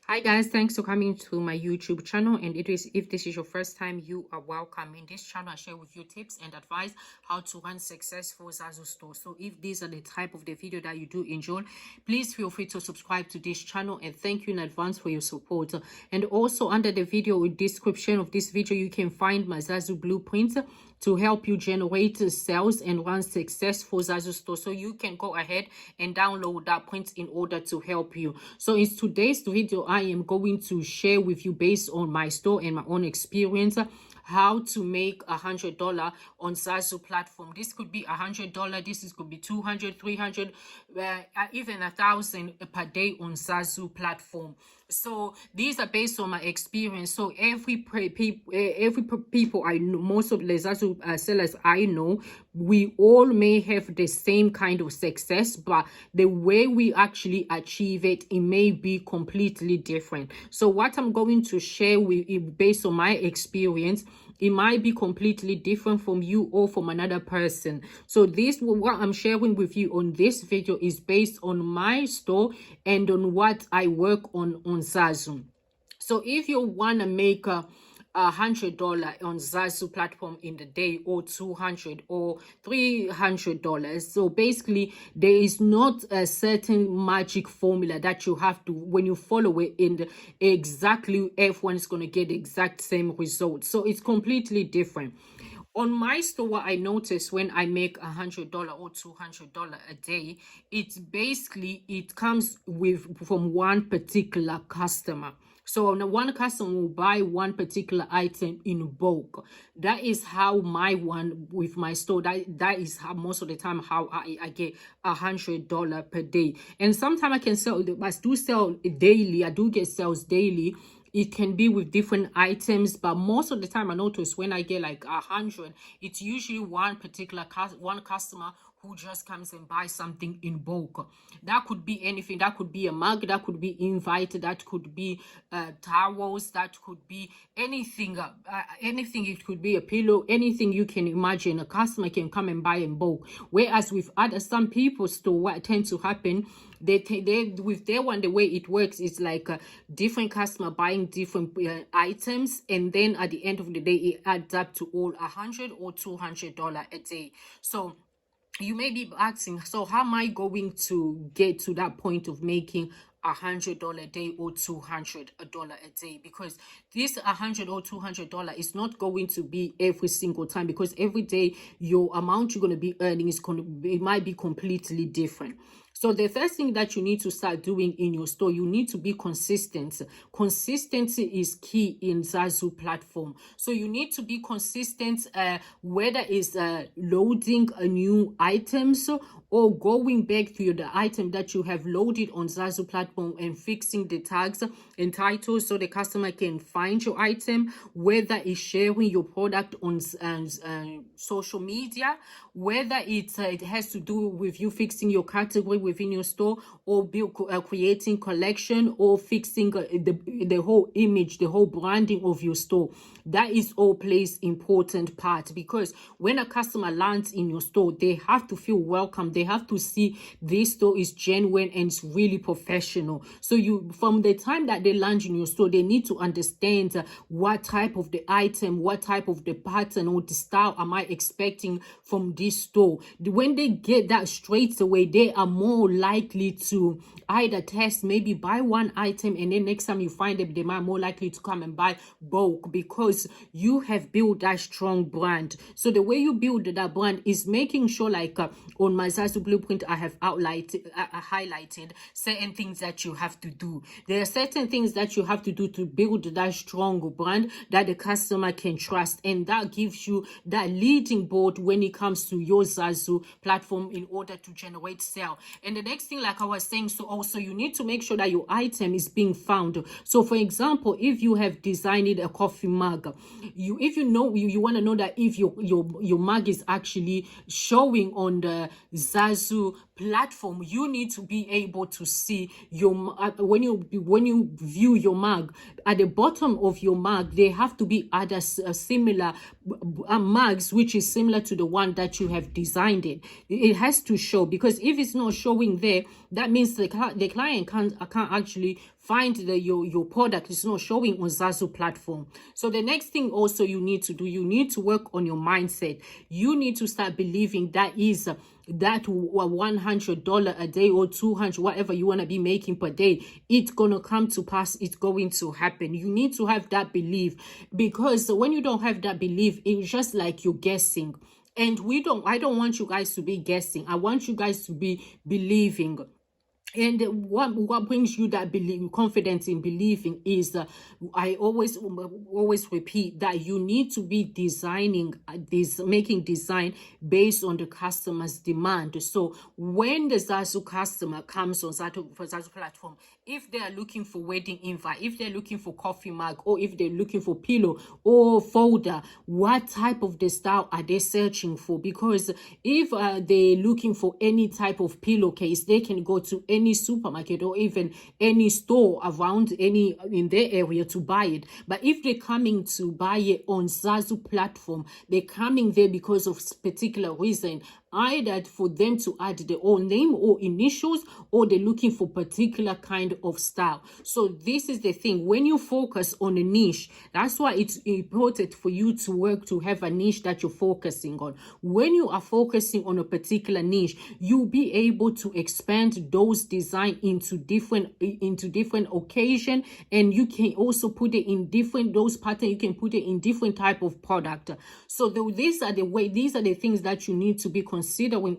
Hi guys, thanks for coming to my YouTube channel. And if this is your first time, you are welcome. In this channel, I share with you tips and advice how to run successful Zazzle stores. So if these are the type of the video that you do enjoy, please feel free to subscribe to this channel, and thank you in advance for your support. And also under the video description of this video, you can find my Zazzle blueprint to help you generate sales and run successful Zazzle store. So you can go ahead and download that print in order to help you. So in today's video, I am going to share with you, based on my store and my own experience, how to make $100 on Zazzle platform. This could be $100. This could be 200, 300, even 1,000 per day on Zazzle platform. So these are based on my experience. So every people I know, most of the Zazzle sellers I know, we all may have the same kind of success, but the way we actually achieve it, it may be completely different. So what I'm going to share with you based on my experience, it might be completely different from you or from another person. So this, what I'm sharing with you on this video, is based on my store and on what I work on Zazzle. So if you want to make $100 on Zazzle platform in the day, or $200 or $300, so basically there is not a certain magic formula that you have to, when you follow it, in exactly everyone is going to get the exact same result. So it's completely different. On my store, what I notice when I make $100 or $200 a day, it's basically, it comes from one particular customer. So one customer will buy one particular item in bulk. That is how my one with my store, that is how most of the time how I get $100 per day. And sometimes I can sell, I do sell daily. I do get sales daily. It can be with different items, but most of the time I notice when I get like 100, it's usually one particular one customer who just comes and buys something in bulk. That could be anything. That could be a mug, that could be invite, that could be towels, that could be anything. Anything. It could be a pillow, anything you can imagine. A customer can come and buy in bulk. Whereas with some people's store, what tends to happen, they with their one, the way it works is like a different customer buying different items, and then at the end of the day it adds up to all $100 or $200 a day. So you may be asking, so how am I going to get to that point of making $100 a day or $200 a day? Because this $100 or $200 is not going to be every single time, because every day your amount you're going to be earning is it might be completely different. So the first thing that you need to start doing in your store, you need to be consistent. Consistency is key in Zazzle platform. So you need to be consistent, whether it's loading a new items or going back to the item that you have loaded on Zazzle platform and fixing the tags and titles so the customer can find your item, whether it's sharing your product on social media, whether it has to do with you fixing your category within your store, or creating collection, or fixing the whole image, the whole branding of your store. That is all plays important part, because when a customer lands in your store, they have to feel welcome. They have to see this store is genuine and it's really professional. So you, from the time that they land in your store, they need to understand what type of the item, what type of the pattern or the style am I expecting from this store. When they get that straight away, they are more likely to either test, maybe buy one item, and then next time you find them, they might more likely to come and buy bulk, because you have built that strong brand. So the way you build that brand is making sure, like on my Zazzle blueprint, I have highlighted certain things that you have to do. There are certain things that you have to do to build that strong brand that the customer can trust, and that gives you that leading board when it comes to your Zazzle platform in order to generate sale. And the next thing, like I was saying, so also you need to make sure that your item is being found. So for example, if you have designed a coffee mug, you want to know that if your mug is actually showing on the Zazzle platform, you need to be able to see your when you view your mug, at the bottom of your mug there have to be other similar mugs which is similar to the one that you have designed it has to show, because if it's not showing there, that means the client can't actually find your product is not showing on Zazzle platform. So the next thing also you need to do, you need to work on your mindset. You need to start believing that is that $100 a day or 200, whatever you want to be making per day, it's gonna come to pass, it's going to happen. You need to have that belief, because when you don't have that belief, it's just like you're guessing. And I don't want you guys to be guessing. I want you guys to be believing. And what brings you that confidence in believing is I always repeat that you need to be designing making design based on the customer's demand. So when the Zazzle customer comes on Zazzle platform, if they are looking for wedding invite, if they're looking for coffee mug, or if they're looking for pillow or folder, what type of the style are they searching for? Because if they're looking for any type of pillowcase, they can go to any supermarket or even any store around in their area to buy it. But if they're coming to buy it on Zazzle platform, they're coming there because of particular reason, either for them to add their own name or initials, or they're looking for particular kind of style. So this is the thing, when you focus on a niche, that's why it's important for you to have a niche that you're focusing on. When you are focusing on a particular niche, you'll be able to expand those design into different occasion, and you can also put it in those patterns, you can put it in different type of product. So these are the things that you need to be considering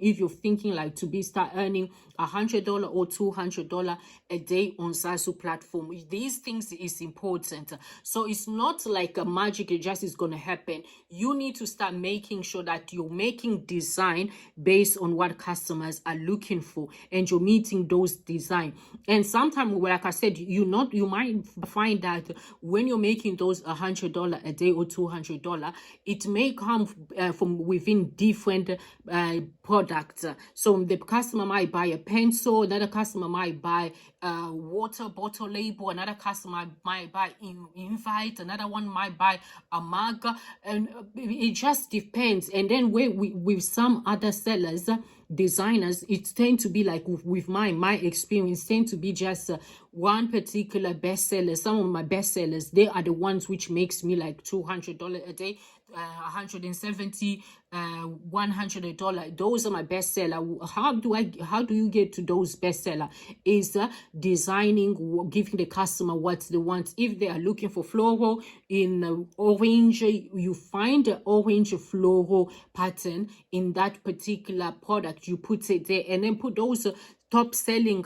if you're thinking like to start earning $100 or $200 a day on Zazzle platform. These things is important. So it's not like a magic, it just is going to happen. You need to start making sure that you're making design based on what customers are looking for, and you're meeting those design. And sometimes, like I said, you might find that when you're making those $100 a day or $200, it may come from within different products. So the customer might buy a pencil, another customer might buy a water bottle label, another customer might buy invite, another one might buy a mug, and it just depends. And then with some other sellers, designers, it tend to be like with my experience, tend to be just one particular bestseller. Some of my bestsellers, they are the ones which makes me like $200 a day, $170, $100. Those are my bestseller. How do you get to those bestseller? Is designing, giving the customer what they want. If they are looking for floral in orange, you find the orange floral pattern in that particular product, you put it there, and then put those top selling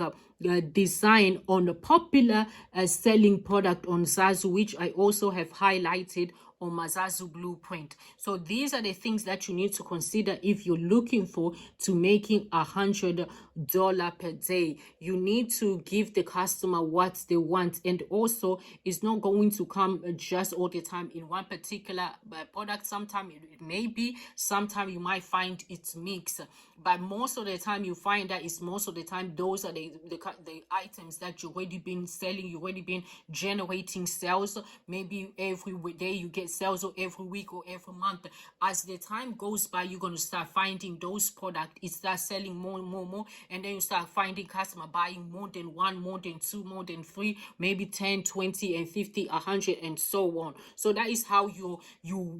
design on a popular selling product on Zazzle, which I also have highlighted on my Zazzle blueprint. So these are the things that you need to consider if you're looking to making $100 per day. You need to give the customer what they want, and also it's not going to come just all the time in one particular product. Sometimes it may be, sometimes you might find it's mixed, but most of the time you find that it's most of the time those are the items that you've already been selling, you've already been generating sales. Maybe every day you get sales, or every week or every month. As the time goes by, you're going to start finding those products, it starts selling more and more, and then you start finding customer buying more than one, more than two, more than three, maybe 10, 20 and 50, 100 and so on. So that is how you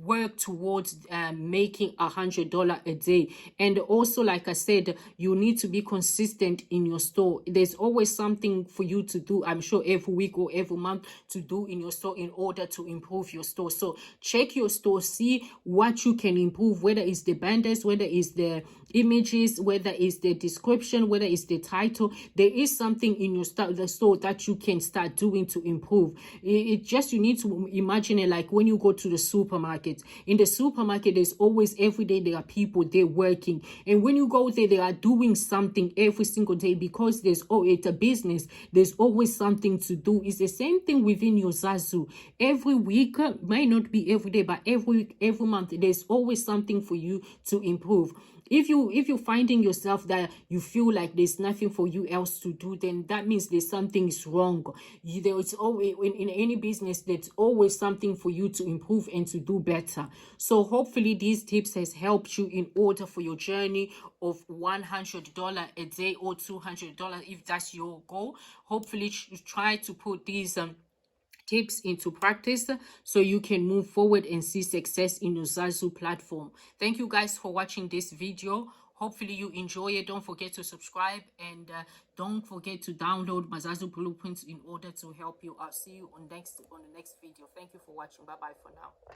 work towards making $100 a day. And also, like I said, you need to be consistent in your store. There's always something for you to do, I'm sure, every week or every month to do in your store in order to improve your store. So check your store, see what you can improve, whether it's the banners, whether it's the images, whether it's the description, whether it's the title. There is something in your the store that you can start doing to improve. It just, you need to imagine it like when you go to the supermarket. In the supermarket, there's always, every day there are people there working, and when you go there, they are doing something every single day, because it's a business. There's always something to do. It's the same thing within your Zazzle. Every week, might not be every day, but every month, there's always something for you to improve. if you're finding yourself that you feel like there's nothing for you else to do, then that means there's something is wrong. There is always in any business, there's always something for you to improve and to do better. So hopefully these tips has helped you in order for your journey of $100 a day or $200 if that's your goal. Hopefully try to put these tips into practice so you can move forward and see success in your Zazzle platform. Thank you guys for watching this video. Hopefully you enjoy it. Don't forget to subscribe, and don't forget to download my Zazzle blueprints in order to help you. I'll see you on the next video. Thank you for watching. Bye bye for now.